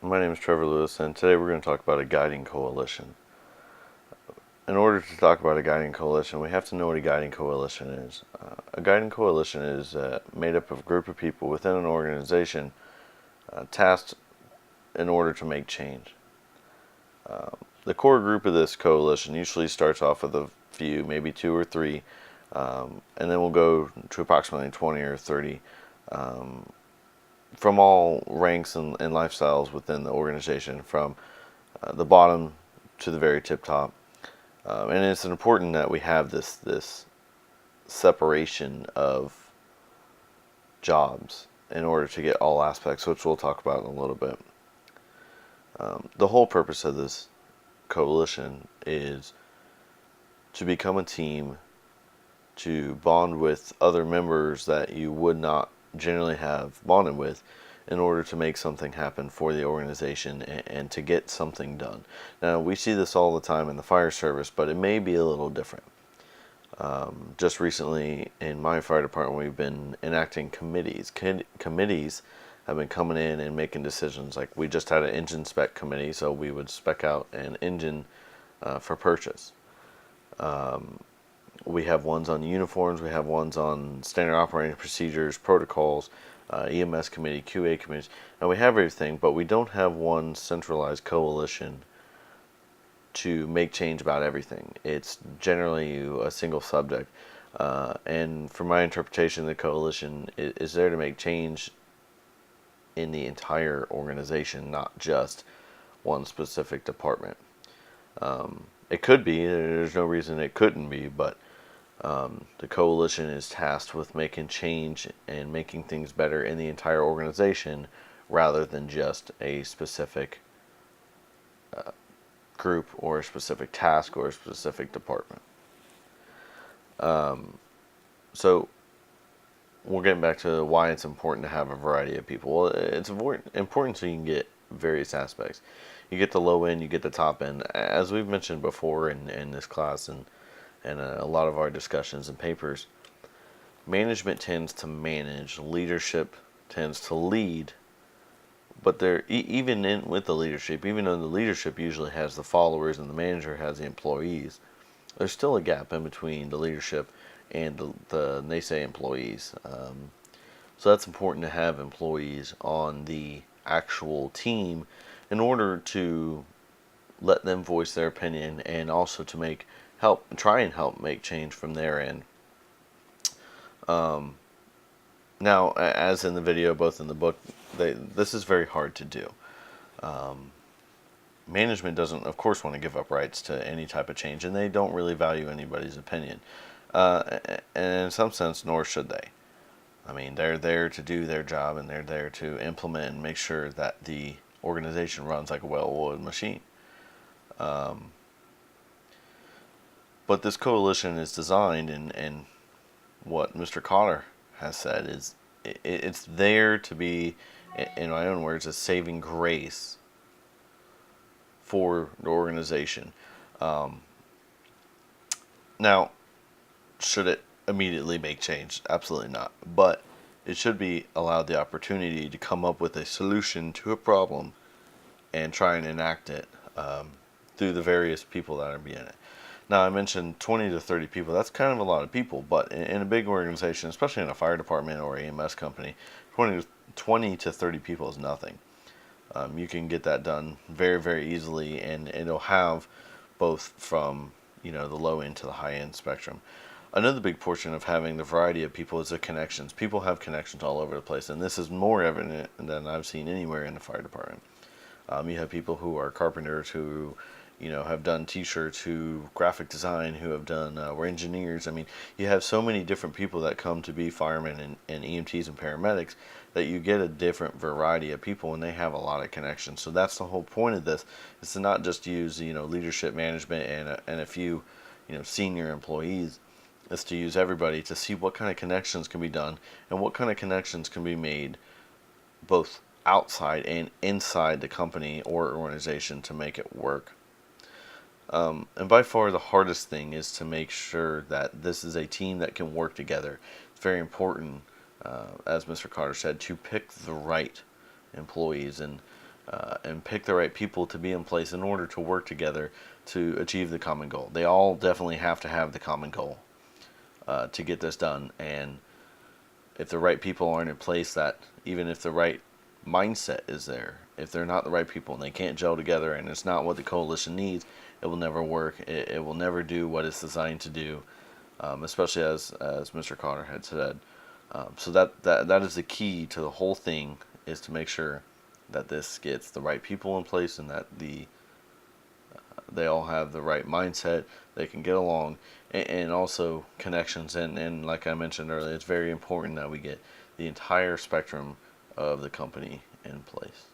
My name is Trevor Lewis, and today we're going to talk about a guiding coalition. In order to talk about a guiding coalition, we have to know what a guiding coalition is. A guiding coalition is made up of a group of people within an organization tasked in order to make change. The core group of this coalition usually starts off with a few, maybe two or three, and then we'll go to approximately 20 or 30 from all ranks and lifestyles within the organization, from the bottom to the very tip top. And it's important that we have this separation of jobs in order to get all aspects, which we'll talk about in a little bit. The whole purpose of this coalition is to become a team, to bond with other members that you would not generally have bonded with, in order to make something happen for the organization and to get something done. Now, we see this all the time in the fire service, but it may be a little different. Just recently in my fire department, we've been enacting committees. Committees have been coming in and making decisions. Like, we just had an engine spec committee, so we would spec out an engine for purchase. We have ones on uniforms, we have ones on standard operating procedures, protocols, EMS committee, QA committees. Now, we have everything, but we don't have one centralized coalition to make change about everything. It's generally a single subject. And from my interpretation, the coalition is there to make change in the entire organization, not just one specific department. It could be, there's no reason it couldn't be, but the coalition is tasked with making change and making things better in the entire organization, rather than just a specific group or a specific task or a specific department. So we're getting back to why it's important to have a variety of people. Well, it's important so you can get various aspects. You get the low end, you get the top end. As we've mentioned before in this class and a lot of our discussions and papers, management tends to manage, leadership tends to lead, but even with the leadership, even though the leadership usually has the followers and the manager has the employees, there's still a gap in between the leadership and they say employees. So that's important to have employees on the actual team in order to let them voice their opinion, and also to try and help make change from their end. Now, as in the video, both in the book, this is very hard to do. Management doesn't, of course, want to give up rights to any type of change, and they don't really value anybody's opinion. And in some sense, nor should they. I mean, they're there to do their job, and they're there to implement and make sure that the organization runs like a well-oiled machine. But this coalition is designed, and what Mr. Cotter has said is it's there to be, in my own words, a saving grace for the organization. Now, should it immediately make change? Absolutely not. But it should be allowed the opportunity to come up with a solution to a problem and try and enact it through the various people that are being it. Now, I mentioned 20 to 30 people. That's kind of a lot of people, but in a big organization, especially in a fire department or EMS company, 20 to 30 people is nothing. You can get that done very, very easily, and it'll have both from the low end to the high end spectrum. Another big portion of having the variety of people is the connections. People have connections all over the place, and this is more evident than I've seen anywhere in the fire department. You have people who are carpenters who have done t-shirts, who graphic design, who have done, were engineers. I mean, you have so many different people that come to be firemen and EMTs and paramedics, that you get a different variety of people, and they have a lot of connections. So that's the whole point of this, is to not just use, leadership, management, and a few, senior employees. Is to use everybody to see what kind of connections can be done, and what kind of connections can be made both outside and inside the company or organization to make it work. And by far the hardest thing is to make sure that this is a team that can work together. It's very important, as Mr. Cotter said, to pick the right employees. And and pick the right people to be in place in order to work together to achieve the common goal. They all definitely have to have the common goal to get this done. And if the right people aren't in place, that even if the right mindset is there, if they're not the right people and they can't gel together and it's not what the coalition needs, it will never work. It will never do what it's designed to do, especially as Mr. Carter had said. So that is the key to the whole thing, is to make sure that this gets the right people in place and that they all have the right mindset, they can get along, and also connections. And like I mentioned earlier, it's very important that we get the entire spectrum of the company in place.